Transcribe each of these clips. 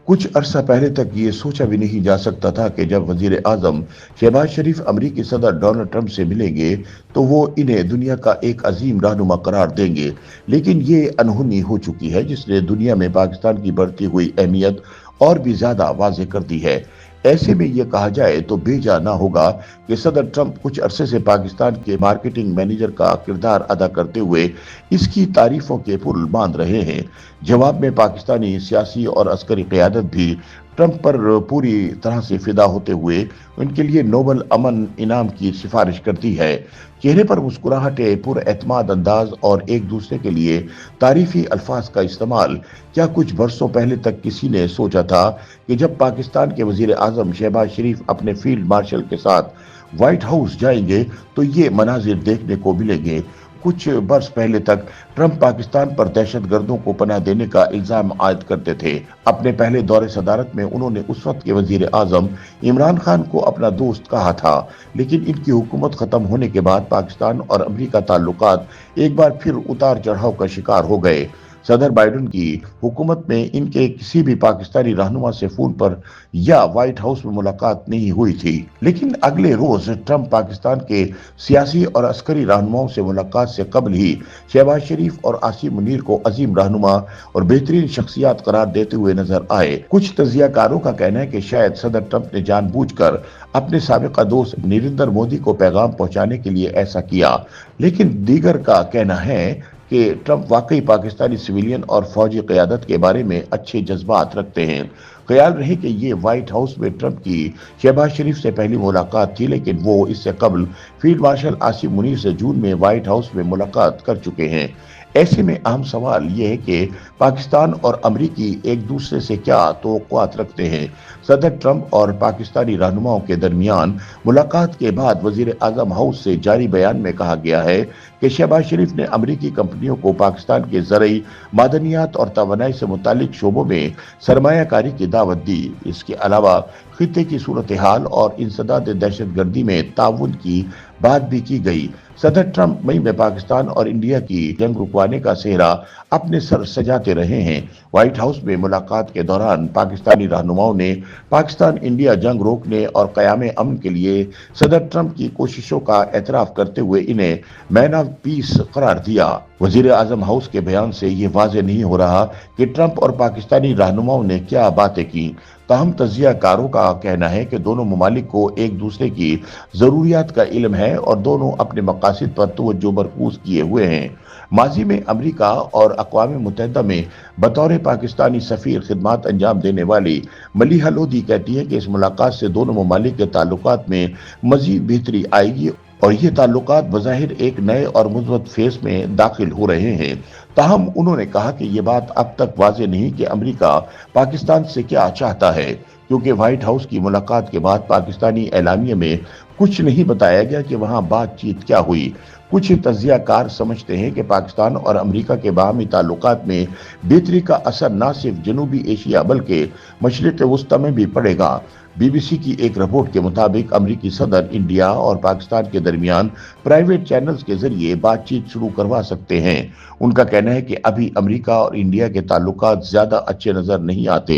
कुछ अरसा पहले तक ये सोचा भी नहीं जा सकता था कि जब वजीर आजम शहबाज शरीफ अमरीकी सदर डोनाल्ड ट्रंप से मिलेंगे तो वो इन्हें दुनिया का एक अजीम रहनुमा करार देंगे। लेकिन ये अनहोनी हो चुकी है जिसने दुनिया में पाकिस्तान की बढ़ती हुई अहमियत और भी ज्यादा वाज़ेह कर दी है। ऐसे में यह कहा जाए तो बेजा ना होगा कि सदर ट्रंप कुछ अरसे से पाकिस्तान के मार्केटिंग मैनेजर का किरदार अदा करते हुए इसकी तारीफों के पुल बांध रहे हैं। जवाब में पाकिस्तानी सियासी और अस्करी क़यादत भी ट्रंप पर पूरी तरह से फिदा होते हुए उनके लिए नोबल अमन इनाम की सिफारिश करती है। चेहरे पर मुस्कुराहटें, पुरएतमाद अंदाज और एक दूसरे के लिए तारीफी अल्फाज का इस्तेमाल। क्या कुछ बरसों पहले तक किसी ने सोचा था कि जब पाकिस्तान के वजीर आजम शहबाज शरीफ अपने फील्ड मार्शल के साथ व्हाइट हाउस जाएंगे तो ये मनाजिर देखने को मिलेंगे। कुछ बरस पहले तक ट्रंप पाकिस्तान पर दहशतगर्दों को पनाह देने का इल्जाम आयद करते थे। अपने पहले दौरे सदारत में उन्होंने उस वक्त के वजीर आजम इमरान खान को अपना दोस्त कहा था, लेकिन इनकी हुकूमत खत्म होने के बाद पाकिस्तान और अमरीका ताल्लुकात एक बार फिर उतार चढ़ाव का शिकार हो गए। सदर बाइडेन की हुकूमत में इनके किसी भी पाकिस्तानी रहनुमा से फोन पर या व्हाइट हाउस में मुलाकात नहीं हुई थी, लेकिन अगले रोज ट्रंप पाकिस्तान के सियासी और अस्करी रहनुमाओं से मुलाकात से कबल ही शहबाज शरीफ और आसिम मुनीर को अजीम रहनुमा और बेहतरीन शख्सियात करार देते हुए नजर आए। कुछ तजियाकारों का कहना है कि शायद सदर ट्रंप ने जानबूझकर अपने साबिका दोस्त नरेंद्र मोदी को पैगाम पहुंचाने के लिए ऐसा किया, लेकिन दीगर का कहना है कि ट्रंप वाकई पाकिस्तानी सिविलियन और फौजी क़यादत के बारे में अच्छे जज्बात रखते हैं। ख्याल रहे कि ये व्हाइट हाउस में ट्रंप की शहबाज शरीफ से पहली मुलाकात थी, लेकिन वो इससे कबल फील्ड मार्शल आसिम मुनीर से जून में व्हाइट हाउस में मुलाकात कर चुके हैं। ऐसे में अहम सवाल यह है कि पाकिस्तान और अमरीकी एक दूसरे से क्या तवक्कुआत रखते हैं। सदर ट्रंप और पाकिस्तानी रहनुमाओं के दरमियान मुलाकात के बाद वजीर आजम हाउस से जारी बयान में कहा गया है कि शहबाज शरीफ ने अमरीकी कंपनियों को पाकिस्तान के ज़रई, मादनियात और तवानाई से मुतालिक शोबों में सरमायाकारी की दावत दी। इसके अलावा खित्ते की सूरत हाल और इंसदाद दहशतगर्दी में ताउन की बात भी की गई। सदर ट्रंप मई में पाकिस्तान और इंडिया की जंग रुकवाने का सेहरा अपने सर सजाते रहे हैं। व्हाइट हाउस में मुलाकात के दौरान पाकिस्तानी रहनुमाओं ने पाकिस्तान इंडिया जंग रोकने और क़याम अमन के लिए सदर ट्रंप की कोशिशों का एतराफ़ करते हुए इन्हें मैन ऑफ पीस करार दिया। वजीर आजम हाउस के बयान से ये वाज़ेह नहीं हो रहा कि ट्रंप और पाकिस्तानी रहनुमाओं ने क्या बातें की। ताहम तजियाकारों का कहना है कि दोनों ममालिक को एक दूसरे की ज़रूरियात का इल्म है और दोनों अपने मकासद पर तवज्जो मरकूज किए हुए हैं। माजी में अमरीका और अक़वाम मुत्तहिदा में बतौर पाकिस्तानी सफ़ीर खिदमात अंजाम देने वाली मलीहा लोधी कहती है कि इस मुलाकात से दोनों ममालिक के ताल्लुकात में मज़ीद बेहतरी आएगी और ये ताल्लुकात बज़ाहिर एक नए और मुस्बत फेज में दाखिल हो रहे हैं। ताहम उन्होंने कहा कि ये बात अब तक वाज़ेह नहीं कि अमरीका पाकिस्तान से क्या चाहता है, क्योंकि व्हाइट हाउस की मुलाकात के बाद पाकिस्तानी एलामिया में कुछ नहीं बताया गया कि वहां बातचीत क्या हुई। कुछ तजियाकार समझते हैं कि पाकिस्तान और अमरीका के बाहमी ताल्लुकात में बेहतरी का असर न सिर्फ जनूबी एशिया बल्कि मशरिक़ वस्ता में भी पड़ेगा। बीबीसी की एक रिपोर्ट के मुताबिक अमरीकी सदर इंडिया और पाकिस्तान के दरमियान प्राइवेट चैनल्स के जरिए बातचीत शुरू करवा सकते हैं। उनका कहना है कि अभी अमरीका और इंडिया के ताल्लुकात ज्यादा अच्छे नजर नहीं आते।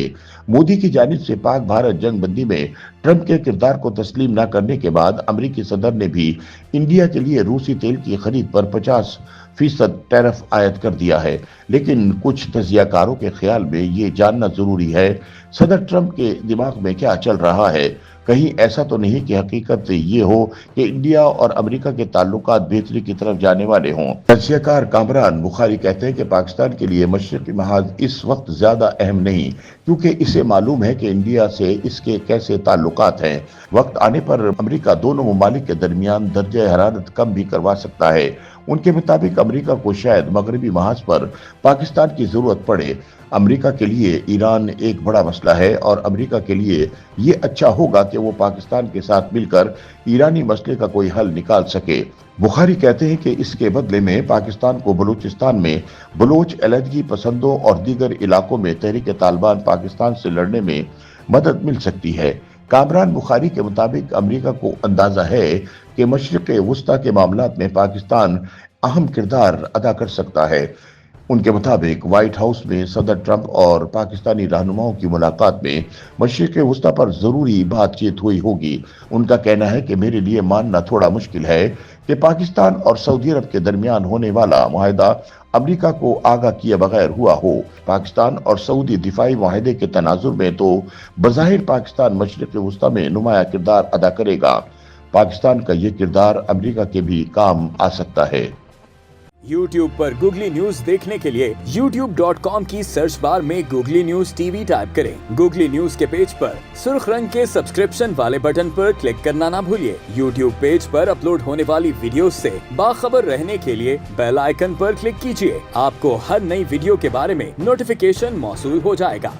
मोदी की जानिब से पाक भारत जंग बंदी में ट्रंप के किरदार को तस्लीम न करने के बाद अमरीकी सदर ने भी इंडिया के लिए रूसी तेल की खरीद पर 50% टैरिफ आयद कर दिया है। लेकिन कुछ तजियाकारों के ख्याल में ये जानना जरूरी है सदर ट्रंप के दिमाग में क्या चल रहा है। कहीं ऐसा तो नहीं कि हकीकत ये हो कि इंडिया और अमेरिका के ताल्लुकात बेहतरी की तरफ जाने वाले हों। तजियाकार कामरान बुखारी कहते हैं कि पाकिस्तान के लिए मशरिकी महाज इस वक्त ज्यादा अहम नहीं, क्योंकि इसे मालूम है कि इंडिया से इसके कैसे ताल्लुकात हैं। वक्त आने पर अमेरिका दोनों ममालिक के दरमियान दर्जा हरारत कम भी करवा सकता है। उनके मुताबिक अमेरिका को शायद मगरबी महाज पर पाकिस्तान की जरूरत पड़े। अमेरिका के लिए ईरान एक बड़ा मसला है और अमेरिका के लिए ये अच्छा होगा कि वो पाकिस्तान के साथ मिलकर ईरानी मसले का कोई हल निकाल सके। बुखारी कहते हैं कि इसके बदले में पाकिस्तान को बलूचिस्तान में बलोच अलहदगी पसंदों और दीगर इलाकों में तहरीक तालिबान पाकिस्तान से लड़ने में मदद मिल सकती है। कामरान बुखारी के मुताबिक अमेरिका को अंदाजा है कि मशरिक़ वस्ता के मामलात में पाकिस्तान अहम किरदार अदा कर सकता है। उनके मुताबिक व्हाइट हाउस में सदर ट्रंप और पाकिस्तानी रहनुमाओं की मुलाकात में मशरिक वस्ता पर जरूरी बातचीत हुई होगी। उनका कहना है कि मेरे लिए मानना थोड़ा मुश्किल है कि पाकिस्तान और सऊदी अरब के दरमियान होने वाला मुआहदा अमेरिका को आगाह किए बगैर हुआ हो। पाकिस्तान और सऊदी दिफाई मुआहदे के तनाजुर में तो बज़ाहिर पाकिस्तान मशरिक वस्ता में नुमाया किरदार अदा करेगा। पाकिस्तान का ये किरदार अमेरिका के भी काम आ सकता है। YouTube पर गूगली न्यूज देखने के लिए youtube.com की सर्च बार में गूगली न्यूज टीवी टाइप करें। गूगली न्यूज के पेज पर सुर्ख रंग के सब्सक्रिप्शन वाले बटन पर क्लिक करना ना भूलिए। YouTube पेज पर अपलोड होने वाली वीडियो से बाखबर रहने के लिए बेल आइकन पर क्लिक कीजिए। आपको हर नई वीडियो के बारे में नोटिफिकेशन मौसूल हो जाएगा।